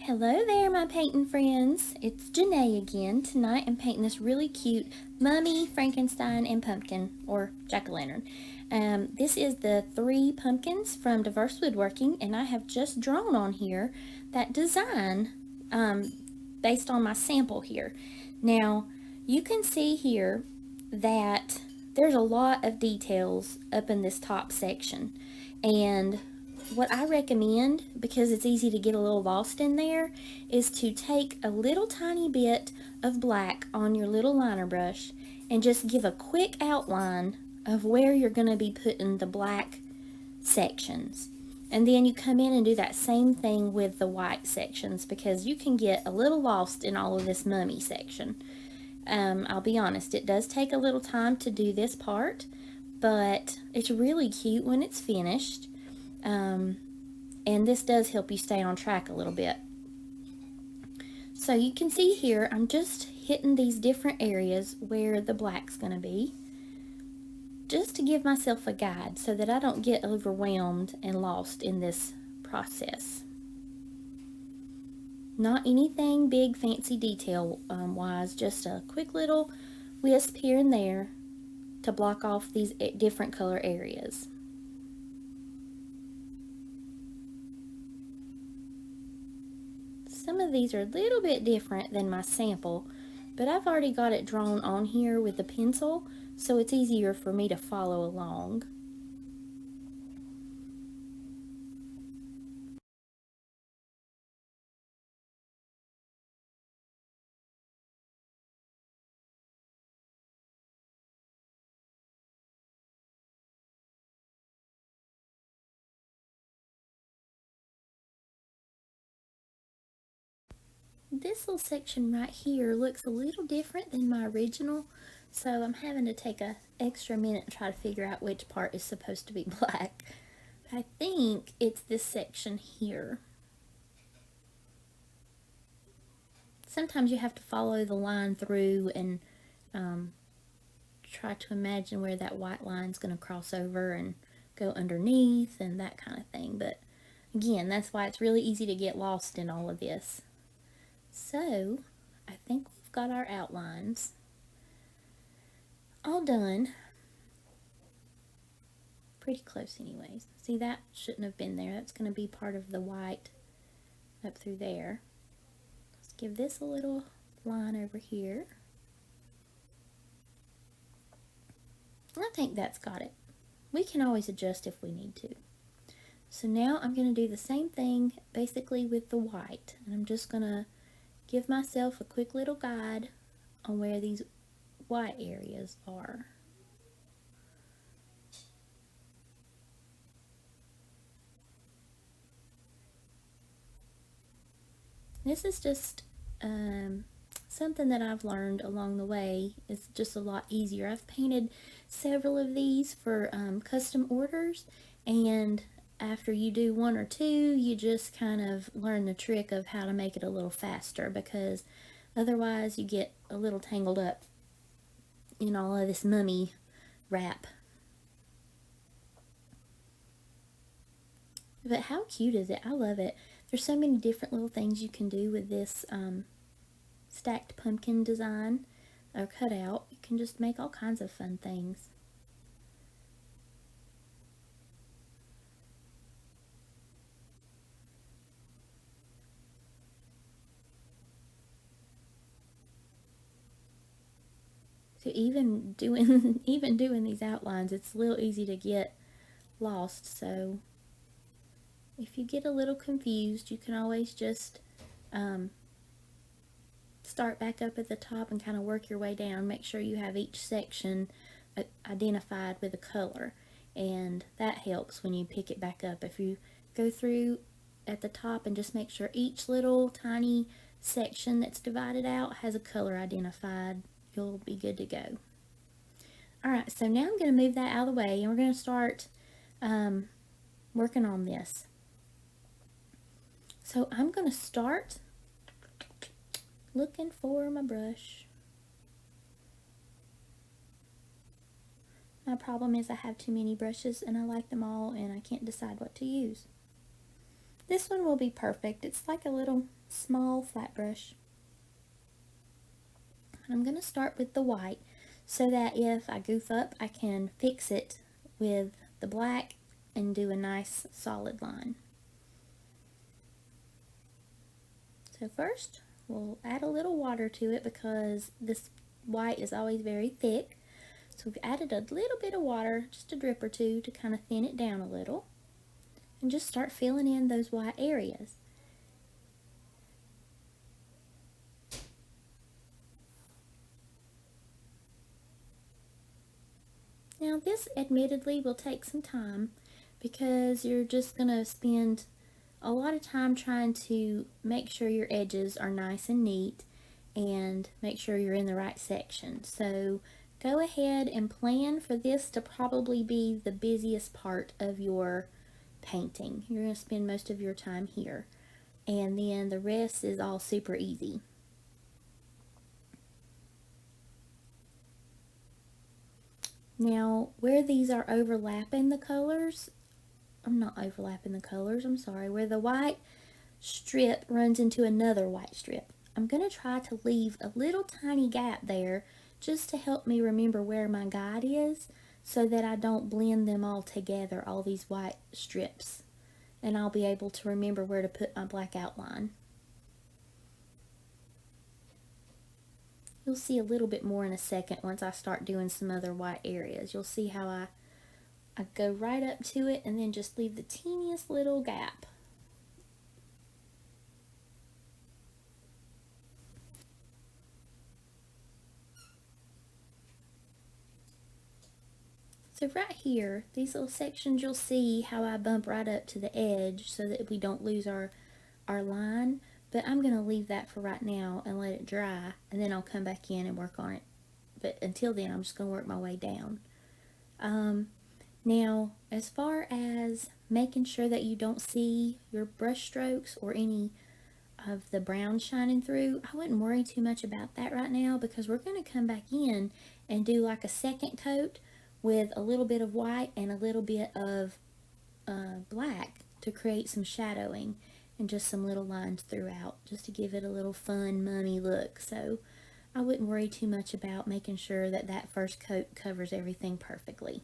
Hello there, my painting friends. It's JANEE again. Tonight I'm painting this really cute mummy, Frankenstein, and pumpkin, or jack-o'-lantern. This is the 3 pumpkins from Diverse Woodworking, and I have just drawn on here that design based on my sample here. Now, you can see here that there's a lot of details up in this top section, and what I recommend, because it's easy to get a little lost in there, is to take a little tiny bit of black on your little liner brush and just give a quick outline of where you're going to be putting the black sections. And then you come in and do that same thing with the white sections, because you can get a little lost in all of this mummy section. I'll be honest, it does take a little time to do this part, but it's really cute when it's finished. And this does help you stay on track a little bit. So you can see here, I'm just hitting these different areas where the black's going to be, just to give myself a guide so that I don't get overwhelmed and lost in this process. Not anything big fancy detail wise, just a quick little wisp here and there to block off these different color areas. Some of these are a little bit different than my sample, but I've already got it drawn on here with the pencil, so it's easier for me to follow along. This little section right here looks a little different than my original, so I'm having to take an extra minute and try to figure out which part is supposed to be black. But I think it's this section here. Sometimes you have to follow the line through and try to imagine where that white line is going to cross over and go underneath and that kind of thing. But again, that's why it's really easy to get lost in all of this. So, I think we've got our outlines all done. Pretty close anyways. See, that shouldn't have been there. That's going to be part of the white up through there. Let's give this a little line over here. I think that's got it. We can always adjust if we need to. So now I'm going to do the same thing basically with the white. And I'm just going to give myself a quick little guide on where these white areas are. This is just something that I've learned along the way. It's just a lot easier. I've painted several of these for custom orders, and after you do 1 or 2, you just kind of learn the trick of how to make it a little faster, because otherwise you get a little tangled up in all of this mummy wrap. But how cute is it? I love it. There's so many different little things you can do with this stacked pumpkin design or cutout. You can just make all kinds of fun things. So even doing these outlines, it's a little easy to get lost. So if you get a little confused, you can always just start back up at the top and kind of work your way down. Make sure you have each section identified with a color, and that helps when you pick it back up. If you go through at the top and just make sure each little tiny section that's divided out has a color identified, you'll be good to go. Alright, so now I'm going to move that out of the way, and we're going to start working on this. So I'm going to start looking for my brush. My problem is I have too many brushes and I like them all and I can't decide what to use. This one will be perfect. It's like a little small flat brush. I'm going to start with the white so that if I goof up, I can fix it with the black and do a nice solid line. So first, we'll add a little water to it because this white is always very thick. So we've added a little bit of water, just a drip or two, to kind of thin it down a little. And just start filling in those white areas. Now this admittedly will take some time because you're just going to spend a lot of time trying to make sure your edges are nice and neat and make sure you're in the right section. So go ahead and plan for this to probably be the busiest part of your painting. You're going to spend most of your time here, and then the rest is all super easy. Now where these are overlapping the colors, I'm not overlapping the colors, I'm sorry, where the white strip runs into another white strip, I'm going to try to leave a little tiny gap there just to help me remember where my guide is so that I don't blend them all together, all these white strips, and I'll be able to remember where to put my black outline. You'll see a little bit more in a second once I start doing some other white areas. You'll see how I go right up to it and then just leave the teeniest little gap. So right here, these little sections, you'll see how I bump right up to the edge so that we don't lose our line. But I'm going to leave that for right now and let it dry, and then I'll come back in and work on it. But until then, I'm just going to work my way down. Now, as far as making sure that you don't see your brush strokes or any of the brown shining through, I wouldn't worry too much about that right now because we're going to come back in and do like a second coat with a little bit of white and a little bit of black to create some shadowing and just some little lines throughout, just to give it a little fun mummy look. So I wouldn't worry too much about making sure that that first coat covers everything perfectly.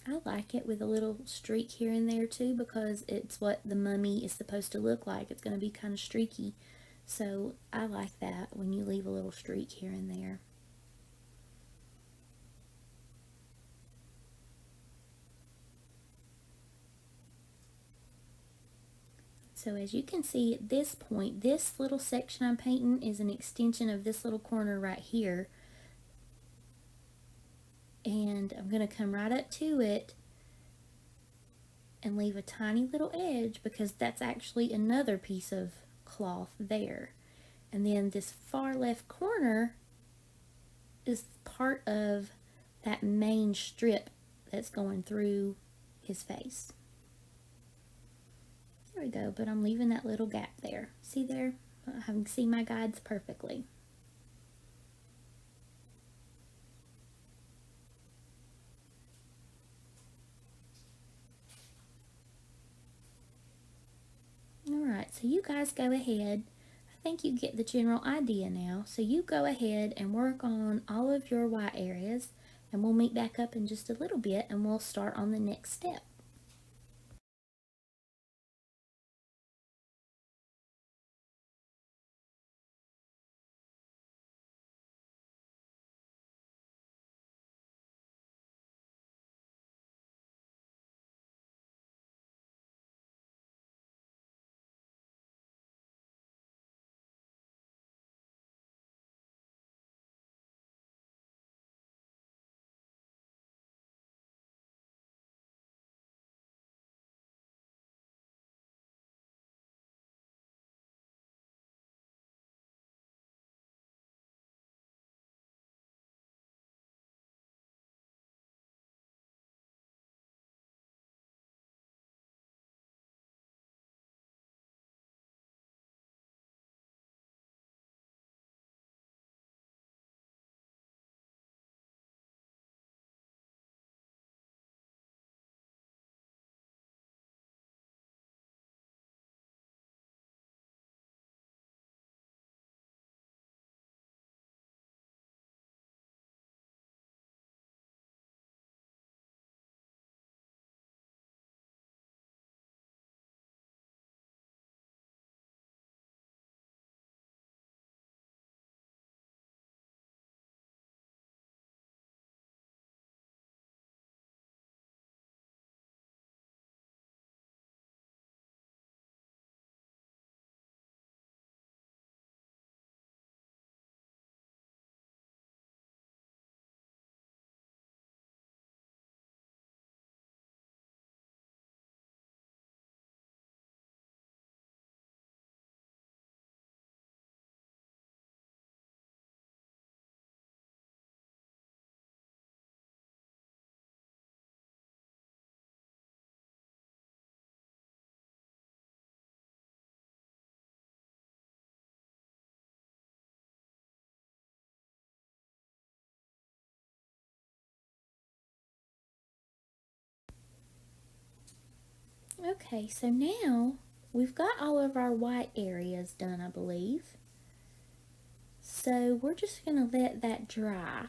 I like it with a little streak here and there too because it's what the mummy is supposed to look like. It's going to be kind of streaky. So I like that when you leave a little streak here and there. So as you can see at this point, this little section I'm painting is an extension of this little corner right here. And I'm going to come right up to it and leave a tiny little edge because that's actually another piece of cloth there. And then this far left corner is part of that main strip that's going through his face. There we go, but I'm leaving that little gap there. See there? I can see my guides perfectly. Alright, so you guys go ahead. I think you get the general idea now. So you go ahead and work on all of your white areas, and we'll meet back up in just a little bit and we'll start on the next step. Okay, so now we've got all of our white areas done, I believe. So we're just going to let that dry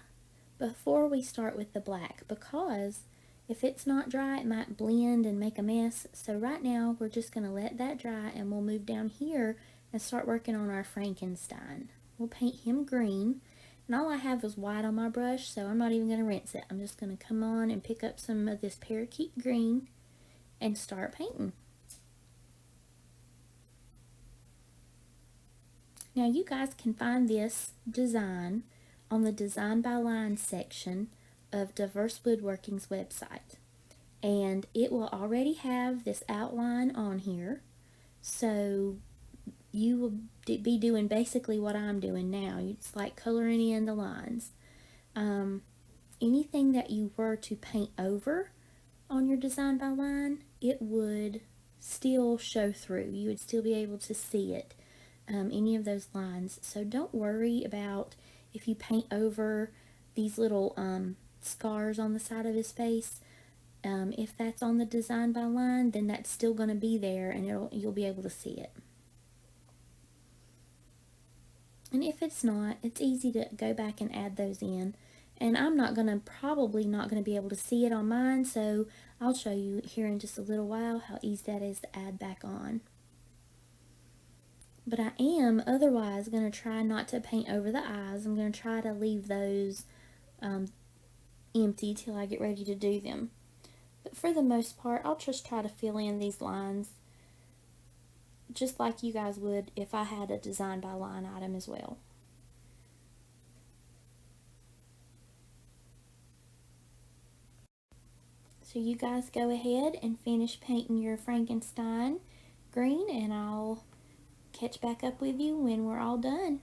before we start with the black, because if it's not dry it might blend and make a mess. So right now we're just going to let that dry, and we'll move down here and start working on our Frankenstein. We'll paint him green, and all I have is white on my brush, so I'm not even going to rinse it. I'm just going to come on and pick up some of this parakeet green and start painting. Now you guys can find this design on the Design by Line section of Diverse Woodworking's website. And it will already have this outline on here. So you will be doing basically what I'm doing now. It's like coloring in the lines. Anything that you were to paint over on your Design by Line, it would still show through. You would still be able to see it. Any of those lines. So don't worry about if you paint over these little scars on the side of his face. If that's on the Design by Line, then that's still going to be there, and you'll be able to see it. And if it's not, it's easy to go back and add those in. And I'm probably not going to be able to see it on mine, so I'll show you here in just a little while how easy that is to add back on. But I am otherwise going to try not to paint over the eyes. I'm going to try to leave those empty till I get ready to do them. But for the most part, I'll just try to fill in these lines just like you guys would if I had a Design by Line item as well. So you guys go ahead and finish painting your Frankenstein green, and I'll catch back up with you when we're all done.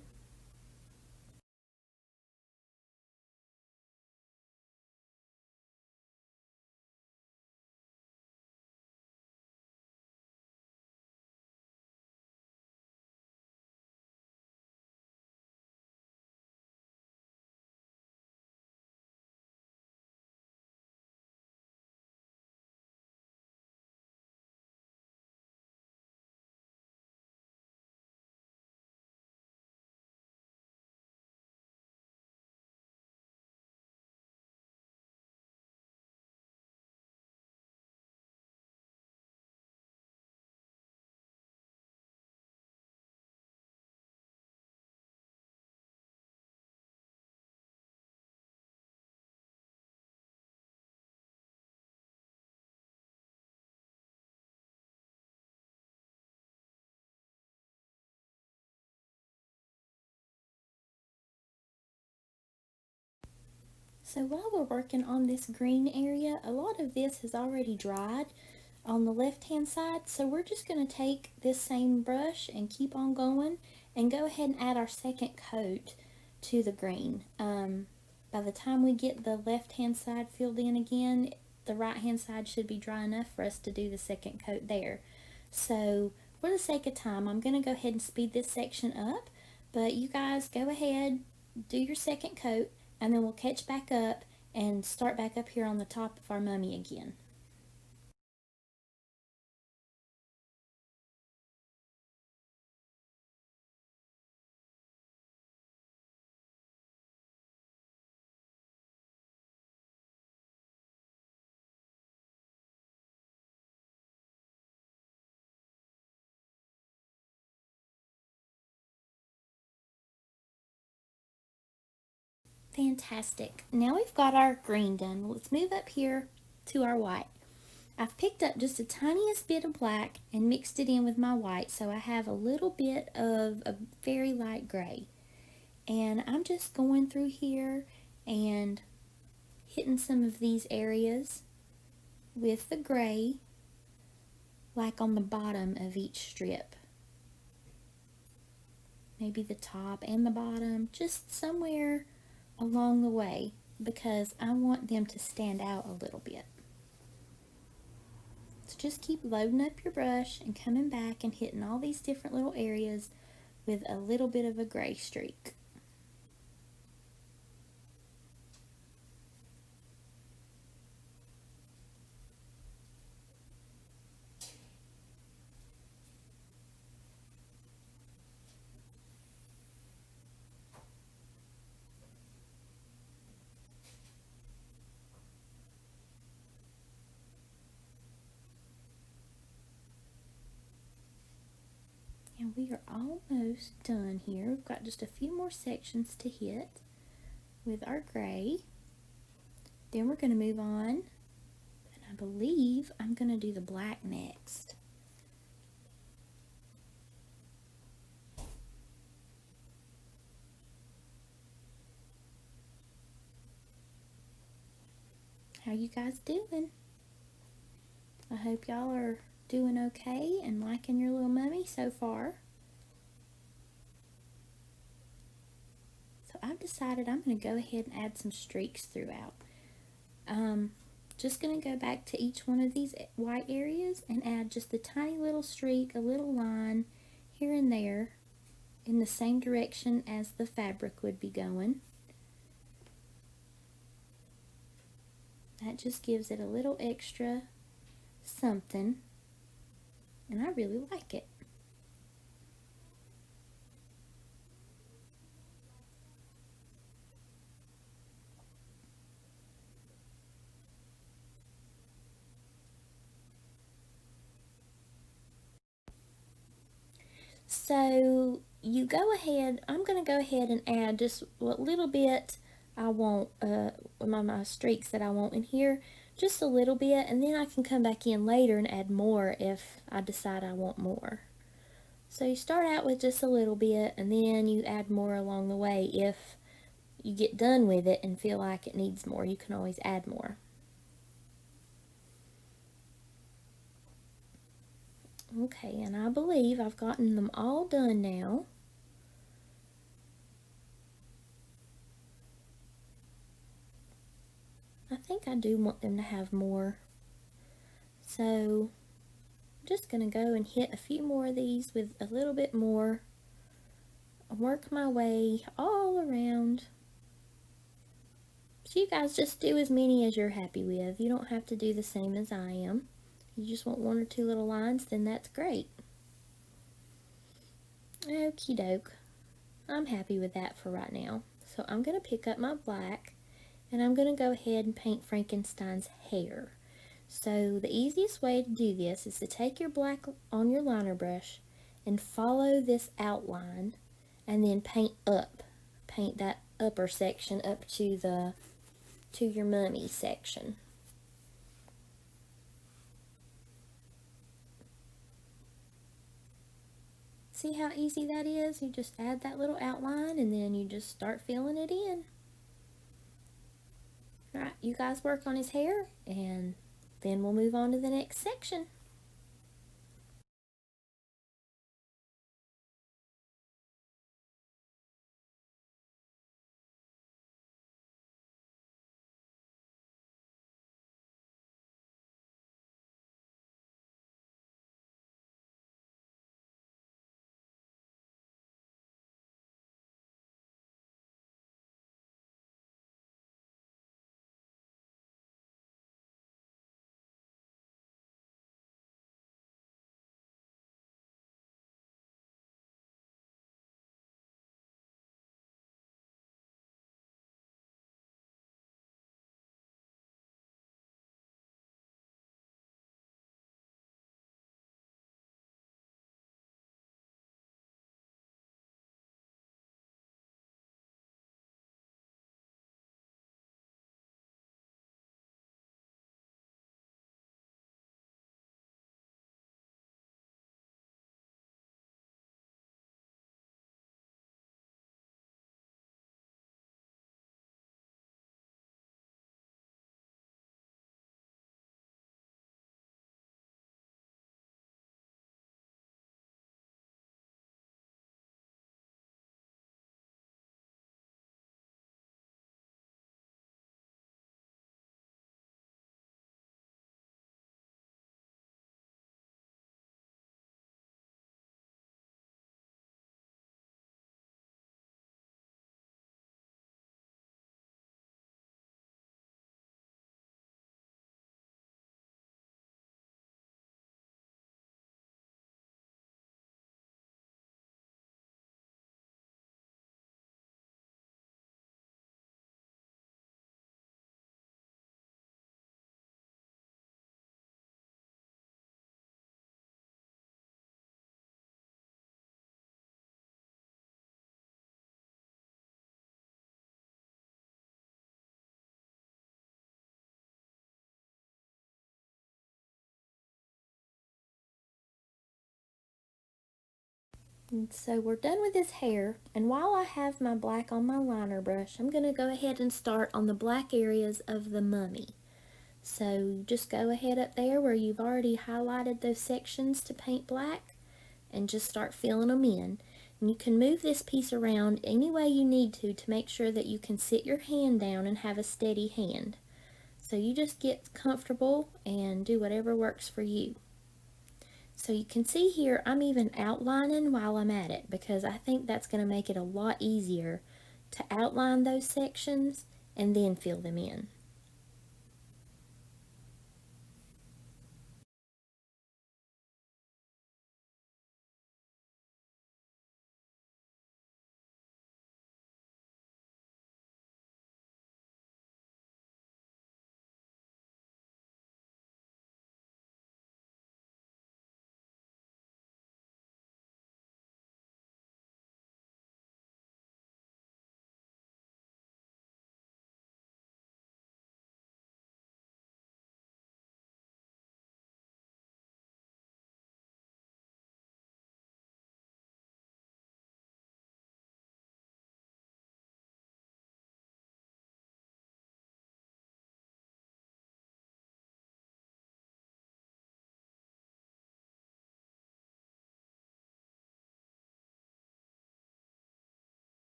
So while we're working on this green area, a lot of this has already dried on the left hand side, so we're just going to take this same brush and keep on going and go ahead and add our second coat to the green. By the time we get the left hand side filled in again, the right hand side should be dry enough for us to do the second coat there. So for the sake of time, I'm going to go ahead and speed this section up, but you guys go ahead, do your second coat, and then we'll catch back up and start back up here on the top of our mummy again. Fantastic. Now we've got our green done. Let's move up here to our white. I've picked up just the tiniest bit of black and mixed it in with my white, so I have a little bit of a very light gray. And I'm just going through here and hitting some of these areas with the gray, like on the bottom of each strip. Maybe the top and the bottom, just somewhere along the way, because I want them to stand out a little bit. So just keep loading up your brush and coming back and hitting all these different little areas with a little bit of a gray streak. almost done here. We've got just a few more sections to hit with our gray. Then we're going to move on, and I believe I'm going to do the black next. How you guys doing? I hope y'all are doing okay and liking your little mummy so far. So I've decided I'm going to go ahead and add some streaks throughout. Just going to go back to each one of these white areas and add just a tiny little streak, a little line here and there in the same direction as the fabric would be going. That just gives it a little extra something, and I really like it. So you go ahead, I'm going to go ahead and add just what little bit I want, my streaks that I want in here, just a little bit, and then I can come back in later and add more if I decide I want more. So you start out with just a little bit, and then you add more along the way. If you get done with it and feel like it needs more, you can always add more. Okay, and I believe I've gotten them all done now. I think I do want them to have more. So I'm just going to go and hit a few more of these with a little bit more. Work my way all around. So you guys just do as many as you're happy with. You don't have to do the same as I am. If you just want one or two little lines, then that's great. Okie doke. I'm happy with that for right now. So I'm going to pick up my black, and I'm going to go ahead and paint Frankenstein's hair. So the easiest way to do this is to take your black on your liner brush and follow this outline, and then paint up. Paint that upper section up to your mummy section. See how easy that is? You just add that little outline and then you just start filling it in. Alright, you guys work on his hair and then we'll move on to the next section. And so we're done with his hair, and while I have my black on my liner brush, I'm going to go ahead and start on the black areas of the mummy. So just go ahead up there where you've already highlighted those sections to paint black and just start filling them in. And you can move this piece around any way you need to make sure that you can sit your hand down and have a steady hand. So you just get comfortable and do whatever works for you. So you can see here I'm even outlining while I'm at it because I think that's going to make it a lot easier to outline those sections and then fill them in.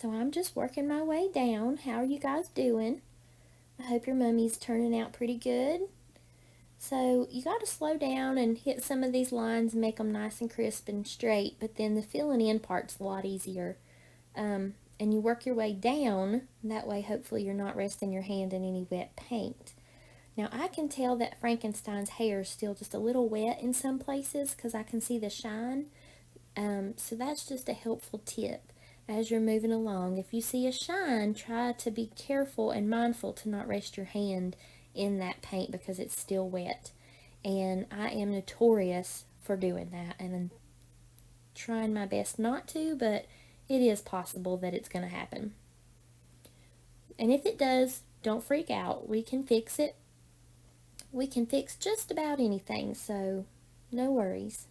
So I'm just working my way down. How are you guys doing? I hope your mummy's turning out pretty good. So you got to slow down and hit some of these lines and make them nice and crisp and straight, but then the filling in part's a lot easier. And you work your way down, that way hopefully you're not resting your hand in any wet paint. Now I can tell that Frankenstein's hair is still just a little wet in some places because I can see the shine. So that's just a helpful tip as you're moving along. If you see a shine, try to be careful and mindful to not rest your hand in that paint because it's still wet. And I am notorious for doing that, and I'm trying my best not to, but it is possible that it's going to happen. And if it does, don't freak out. We can fix it. We can fix just about anything, so no worries.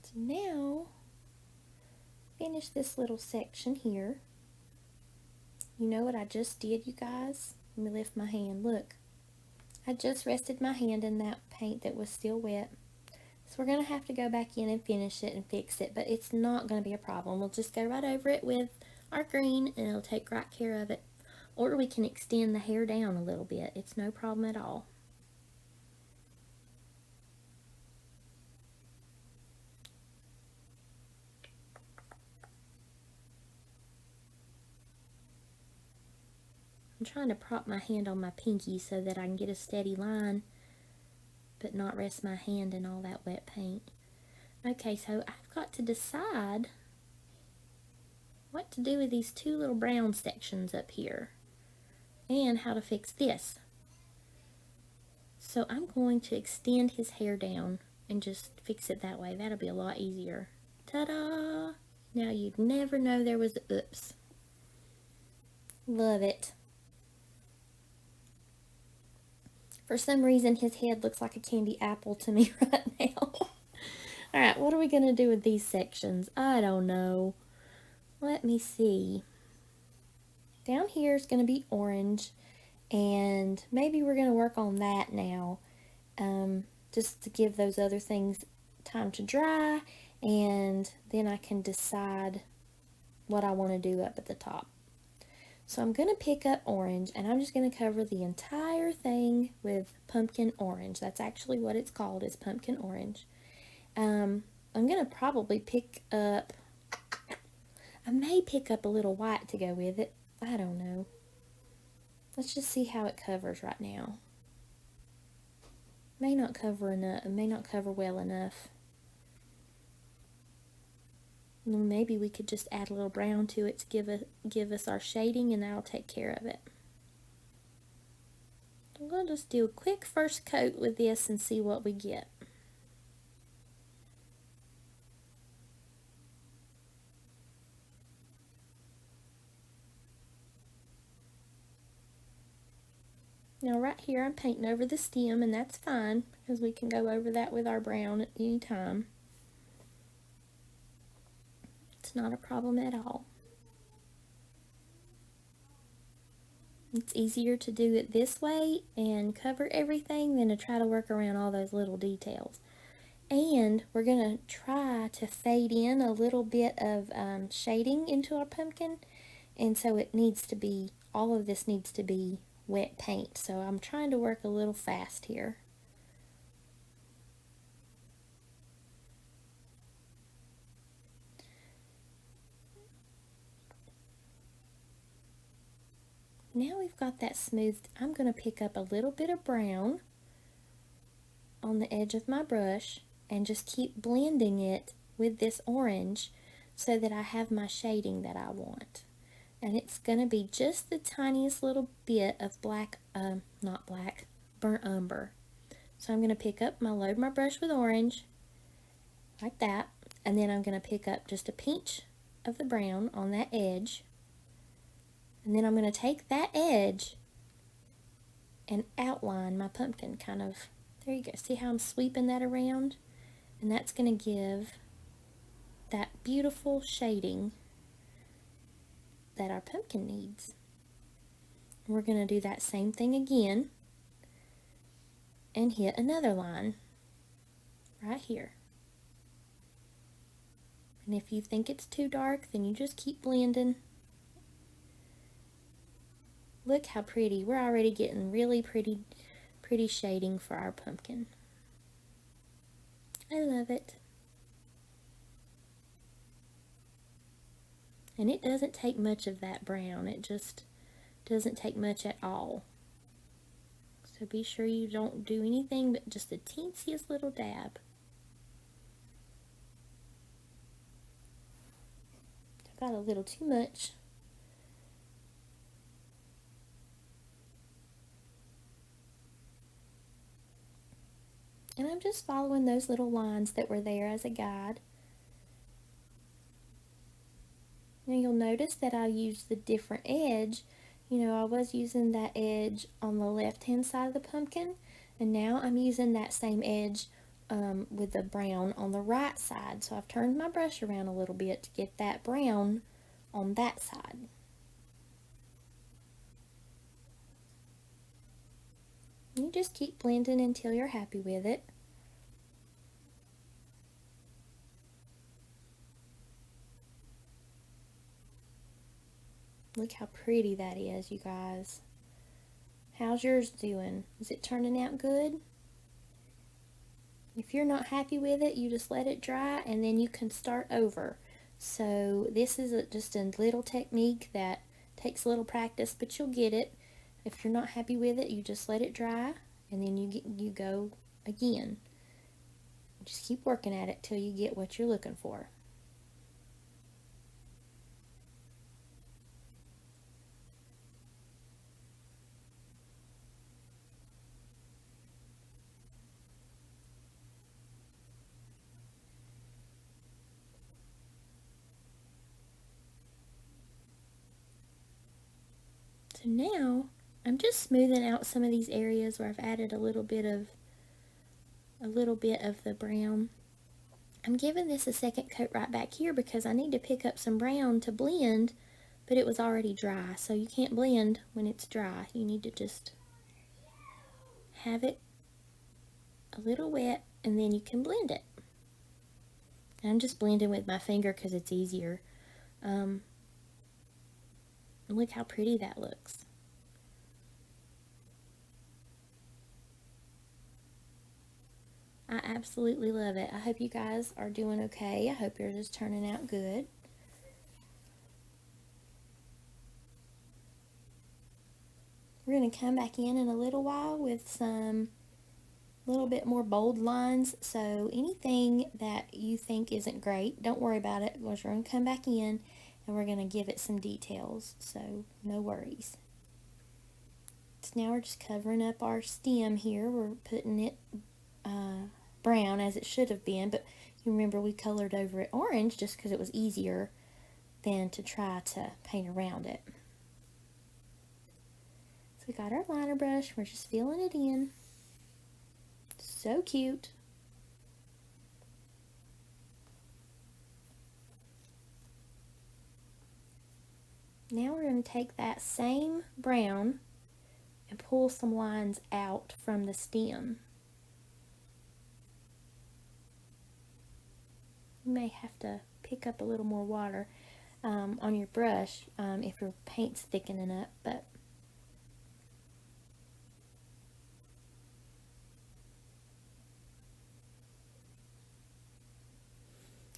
So now, finish this little section here. You know what I just did, you guys? Let me lift my hand. Look, I just rested my hand in that paint that was still wet. So we're going to have to go back in and finish it and fix it, but it's not going to be a problem. We'll just go right over it with our green and it'll take right care of it. Or we can extend the hair down a little bit. It's no problem at all. I'm trying to prop my hand on my pinky so that I can get a steady line, but not rest my hand in all that wet paint. Okay, so I've got to decide what to do with these two little brown sections up here and how to fix this. So I'm going to extend his hair down and just fix it that way. That'll be a lot easier. Ta-da! Now you'd never know there was a oops. Love it. For some reason his head looks like a candy apple to me right now. Alright, what are we going to do with these sections? I don't know. Let me see. Down here is going to be orange, and maybe we're going to work on that now, just to give those other things time to dry, and then I can decide what I want to do up at the top. So I'm going to pick up orange, and I'm just going to cover the entire thing with pumpkin orange. That's actually what it's called, is pumpkin orange. I'm going to probably pick up, I may pick up a little white to go with it. I don't know. Let's just see how it covers right now. May not cover enough, may not cover well enough. Maybe we could just add a little brown to it to give us our shading, and that'll take care of it. We'll just do a quick first coat with this and see what we get. Now right here I'm painting over the stem, and that's fine because we can go over that with our brown at any time. It's not a problem at all. It's easier to do it this way and cover everything than to try to work around all those little details. And we're going to try to fade in a little bit of shading into our pumpkin, and so it needs to be, all of this needs to be wet paint, so I'm trying to work a little fast here. Now we've got that smoothed, I'm going to pick up a little bit of brown on the edge of my brush and just keep blending it with this orange so that I have my shading that I want. And it's going to be just the tiniest little bit of black, not black, burnt umber. So I'm going to pick up load my brush with orange, like that, and then I'm going to pick up just a pinch of the brown on that edge, and then I'm going to take that edge and outline my pumpkin kind of, there you go, see how I'm sweeping that around? And that's going to give that beautiful shading that our pumpkin needs. We're going to do that same thing again and hit another line right here. And if you think it's too dark, then you just keep blending. Look how pretty. We're already getting really pretty shading for our pumpkin. I love it. And it doesn't take much of that brown. It just doesn't take much at all. So be sure you don't do anything but just the teensiest little dab. I got a little too much. And I'm just following those little lines that were there as a guide. Now you'll notice that I used the different edge. You know, I was using that edge on the left hand side of the pumpkin, and now I'm using that same edge with the brown on the right side. So I've turned my brush around a little bit to get that brown on that side. You just keep blending until you're happy with it. Look how pretty that is, you guys. How's yours doing? Is it turning out good? If you're not happy with it, you just let it dry and then you can start over. So this is just a little technique that takes a little practice, but you'll get it. If you're not happy with it, you just let it dry and then you go again. Just keep working at it till you get what you're looking for. So now I'm just smoothing out some of these areas where I've added a little bit of the brown. I'm giving this a second coat right back here because I need to pick up some brown to blend, but it was already dry, so you can't blend when it's dry. You need to just have it a little wet and then you can blend it. I'm just blending with my finger because it's easier. Look how pretty that looks. I absolutely love it. I hope you guys are doing okay. I hope yours is turning out good. We're going to come back in a little while with some little bit more bold lines. So anything that you think isn't great, don't worry about it, because we're going to come back in and we're going to give it some details. So no worries. So now we're just covering up our stem here. We're putting it brown as it should have been, but you remember we colored over it orange just because it was easier than to try to paint around it. So we got our liner brush, we're just filling it in. So cute. Now we're going to take that same brown and pull some lines out from the stem. You may have to pick up a little more water on your brush if your paint's thickening up, but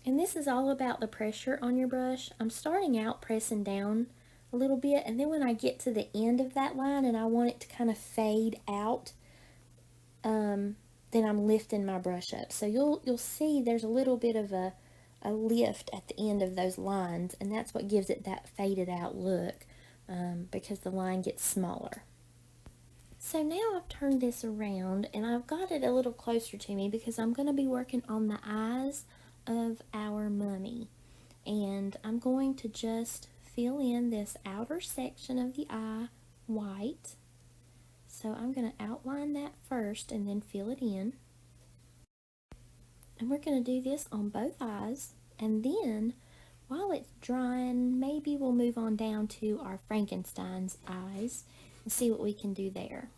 And this is all about the pressure on your brush. I'm starting out pressing down a little bit, and then when I get to the end of that line and I want it to kind of fade out, then I'm lifting my brush up. So you'll see there's a little bit of a lift at the end of those lines, and that's what gives it that faded out look, because the line gets smaller. So now I've turned this around and I've got it a little closer to me because I'm going to be working on the eyes of our mummy. And I'm going to just fill in this outer section of the eye white. So I'm going to outline that first and then fill it in. And we're going to do this on both eyes. And then while it's drying, maybe we'll move on down to our Frankenstein's eyes and see what we can do there.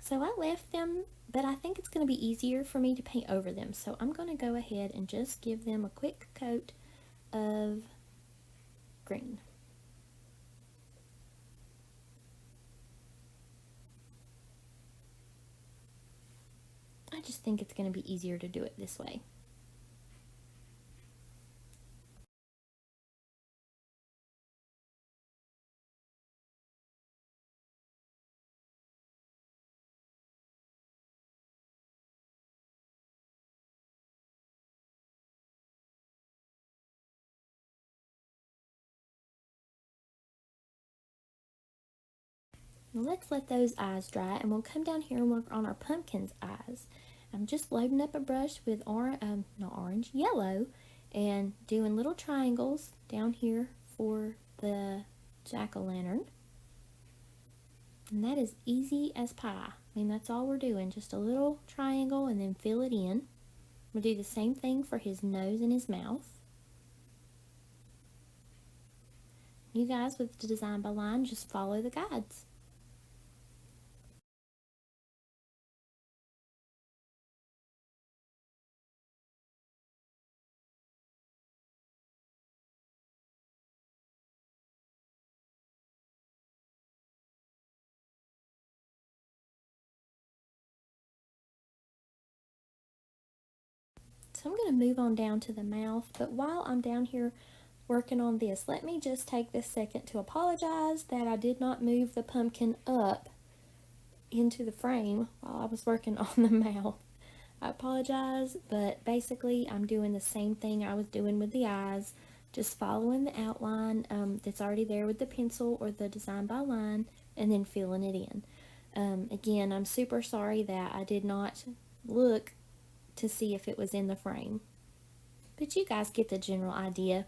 So I left them, but I think it's going to be easier for me to paint over them. So I'm going to go ahead and just give them a quick coat of green. I just think it's going to be easier to do it this way. Now let's let those eyes dry, and we'll come down here and work on our pumpkin's eyes. I'm just loading up a brush with yellow, and doing little triangles down here for the jack-o'-lantern. And that is easy as pie. I mean, that's all we're doing, just a little triangle and then fill it in. We'll do the same thing for his nose and his mouth. You guys with the design by line, just follow the guides. So I'm going to move on down to the mouth, but while I'm down here working on this, let me just take this second to apologize that I did not move the pumpkin up into the frame while I was working on the mouth. I apologize, but basically I'm doing the same thing I was doing with the eyes, just following the outline that's already there with the pencil or the design by line, and then filling it in. Again, I'm super sorry that I did not look to see if it was in the frame, but you guys get the general idea.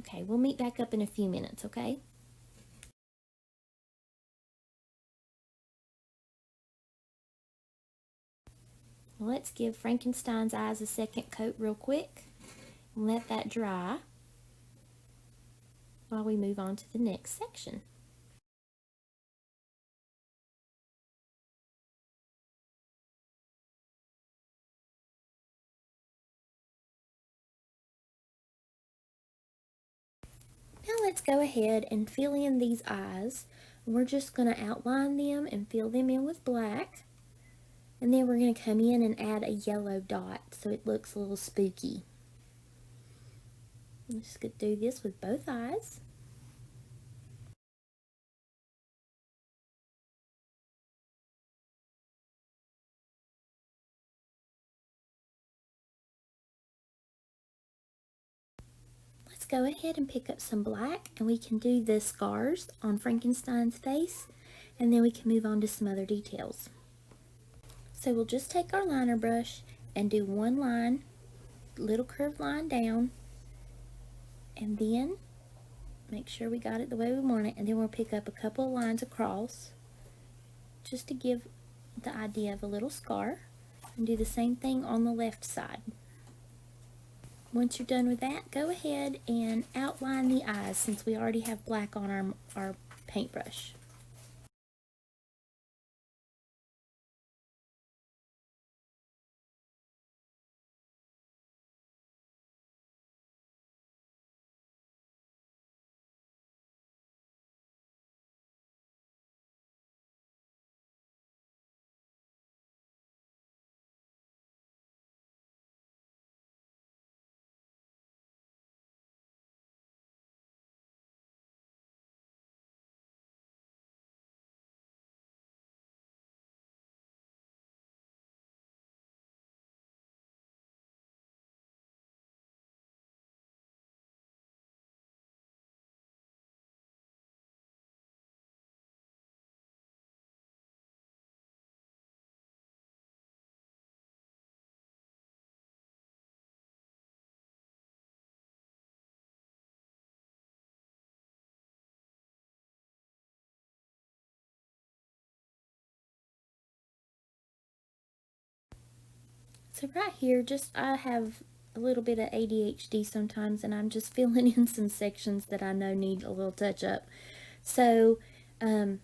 Okay, we'll meet back up in a few minutes, okay? Let's give Frankenstein's eyes a second coat real quick and let that dry while we move on to the next section. Now let's go ahead and fill in these eyes. We're just going to outline them and fill them in with black. And then we're going to come in and add a yellow dot so it looks a little spooky. I'm just going to do this with both eyes. Let's go ahead and pick up some black, and we can do the scars on Frankenstein's face, and then we can move on to some other details. So we'll just take our liner brush and do one line, little curved line down, And then make sure we got it the way we want it, and then we'll pick up a couple of lines across just to give the idea of a little scar, and do the same thing on the left side. Once you're done with that, go ahead and outline the eyes since we already have black on our paintbrush. So right here, I have a little bit of ADHD sometimes, and I'm just filling in some sections that I know need a little touch up. So I'm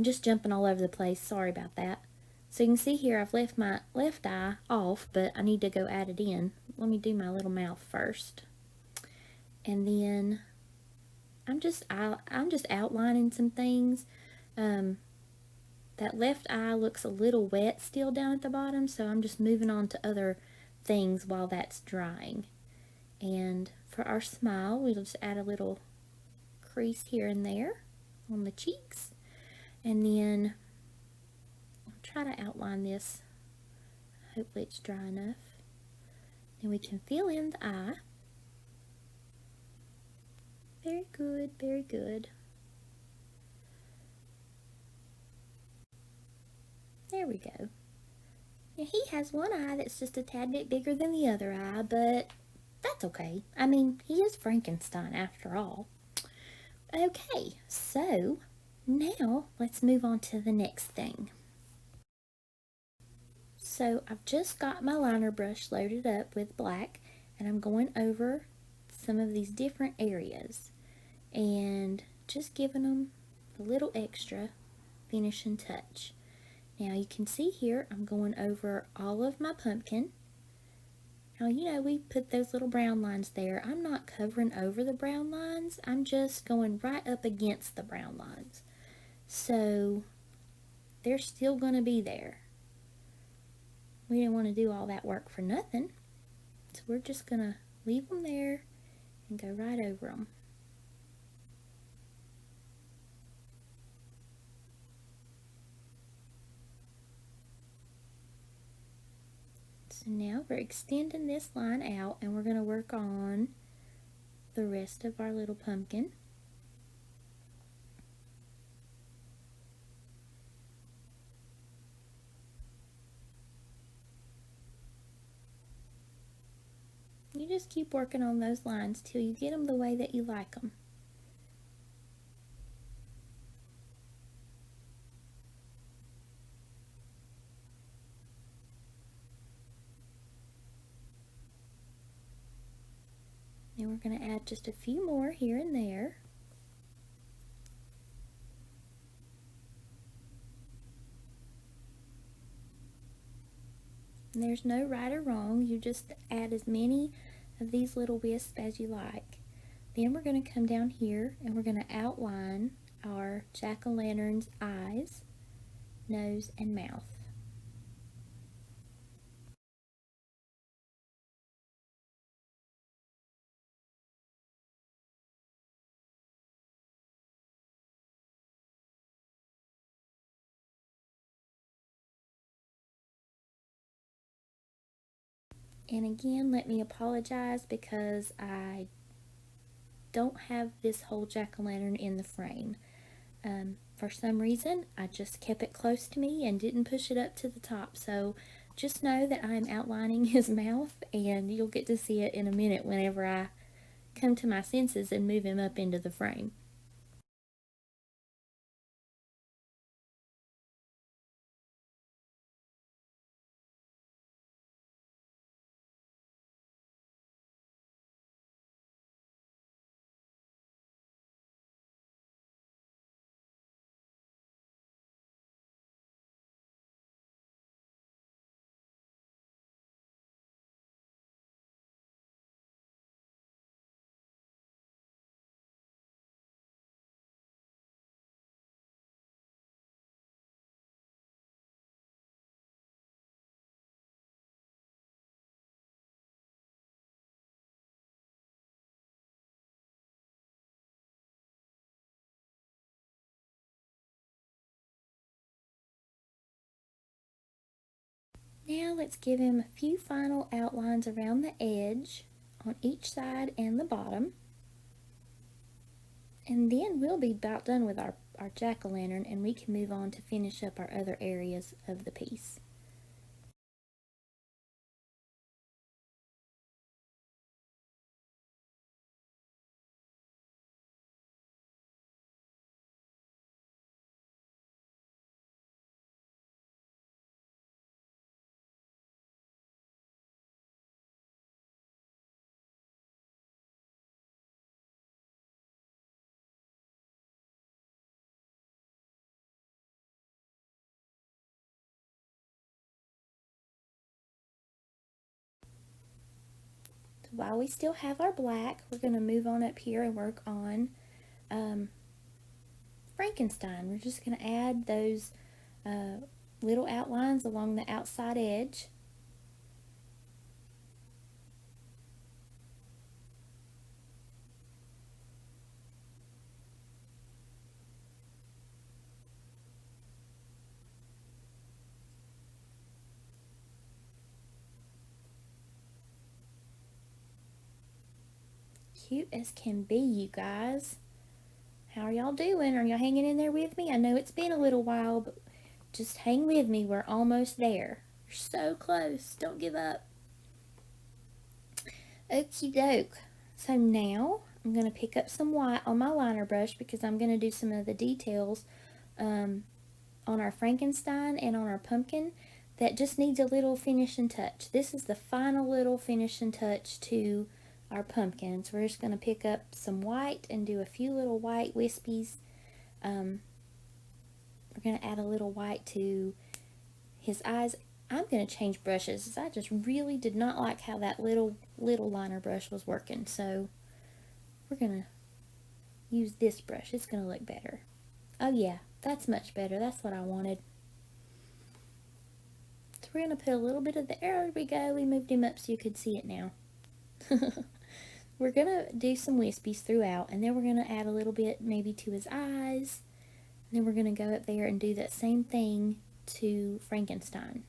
just jumping all over the place. Sorry about that. So you can see here I've left my left eye off, but I need to go add it in. Let me do my little mouth first. And then I'm just outlining some things. That left eye looks a little wet still down at the bottom, so I'm just moving on to other things while that's drying. And for our smile, we'll just add a little crease here and there on the cheeks. And then I'll try to outline this. Hopefully it's dry enough. Then we can fill in the eye. Very good, very good. There we go. Now he has one eye that's just a tad bit bigger than the other eye, but that's okay. I mean, he is Frankenstein after all. Okay, so now let's move on to the next thing. So I've just got my liner brush loaded up with black, and I'm going over some of these different areas and just giving them a little extra finishing touch. Now you can see here I'm going over all of my pumpkin. Now you know we put those little brown lines there. I'm not covering over the brown lines. I'm just going right up against the brown lines. So they're still going to be there. We didn't want to do all that work for nothing. So we're just going to leave them there and go right over them. So now we're extending this line out, and we're going to work on the rest of our little pumpkin. You just keep working on those lines till you get them the way that you like them. Then we're going to add just a few more here and there. And there's no right or wrong. You just add as many of these little wisps as you like. Then we're going to come down here and we're going to outline our jack-o'-lantern's eyes, nose, and mouth. And again, let me apologize because I don't have this whole jack-o'-lantern in the frame. For some reason, I just kept it close to me and didn't push it up to the top. So just know that I'm outlining his mouth, and you'll get to see it in a minute whenever I come to my senses and move him up into the frame. Now let's give him a few final outlines around the edge on each side and the bottom. And then we'll be about done with our jack-o'-lantern, and we can move on to finish up our other areas of the piece. So while we still have our black, we're going to move on up here and work on Frankenstein. We're just going to add those little outlines along the outside edge. Cute as can be, you guys. How are y'all doing? Are y'all hanging in there with me? I know it's been a little while, but just hang with me. We're almost there. We're so close. Don't give up. Okie doke. So now I'm going to pick up some white on my liner brush because I'm going to do some of the details on our Frankenstein and on our pumpkin that just needs a little finishing touch. This is the final little finishing touch to our pumpkins. We're just going to pick up some white and do a few little white wispies. We're going to add a little white to his eyes. I'm going to change brushes. I just really did not like how that little liner brush was working. So we're going to use this brush. It's going to look better. Oh yeah, that's much better. That's what I wanted. So we're going to put a little bit of there we go. We moved him up so you could see it now. We're going to do some wispies throughout, and then we're going to add a little bit maybe to his eyes. And then we're going to go up there and do that same thing to Frankenstein.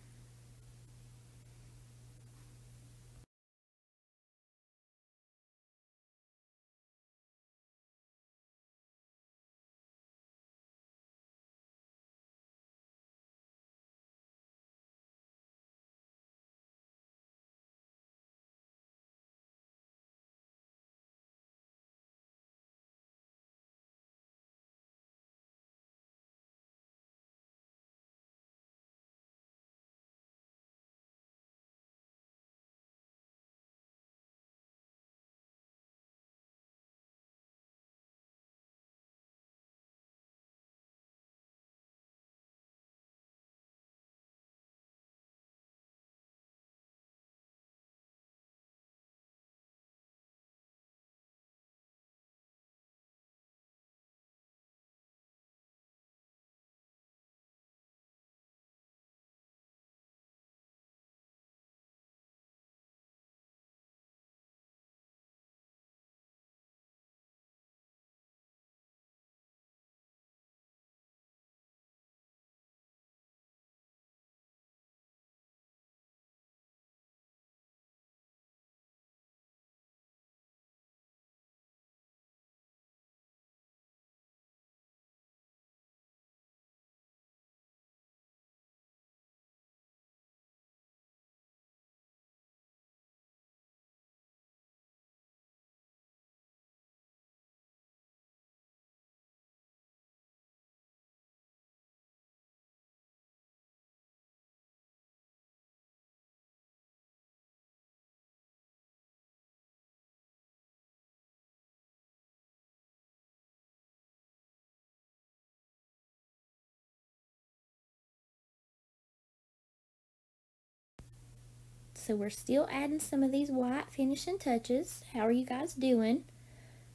So we're still adding some of these white finishing touches. How are you guys doing?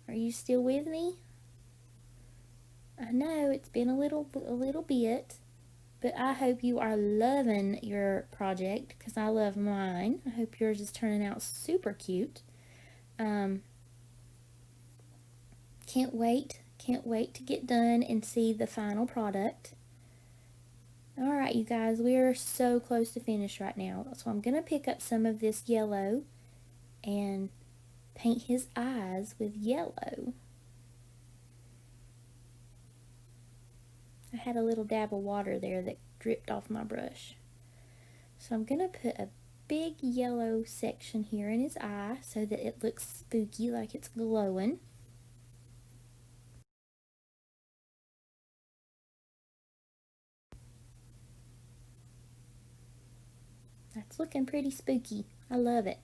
Are you still with me? I know it's been a little bit, but I hope you are loving your project because I love mine. I hope yours is turning out super cute. Can't wait to get done and see the final product. Alright, you guys, we are so close to finish right now. So I'm going to pick up some of this yellow and paint his eyes with yellow. I had a little dab of water there that dripped off my brush. So I'm going to put a big yellow section here in his eye so that it looks spooky, like it's glowing. That's looking pretty spooky. I love it.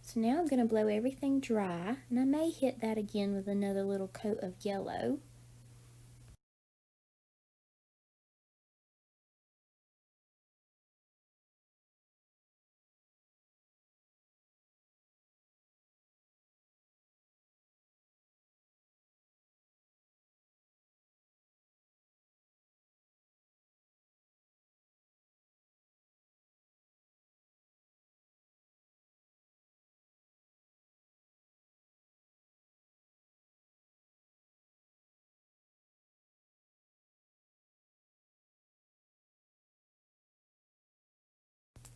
So now I'm going to blow everything dry, and I may hit that again with another little coat of yellow.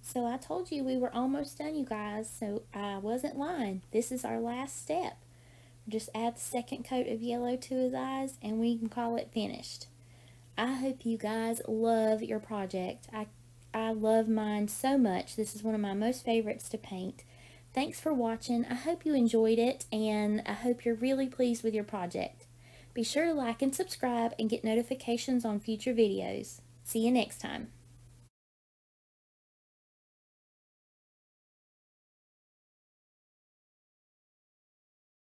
So I told you we were almost done, you guys, so I wasn't lying. This is our last step. Just add the second coat of yellow to his eyes and we can call it finished. I hope you guys love your project. I love mine so much. This is one of my most favorites to paint. Thanks for watching. I hope you enjoyed it and I hope you're really pleased with your project. Be sure to like and subscribe and get notifications on future videos. See you next time.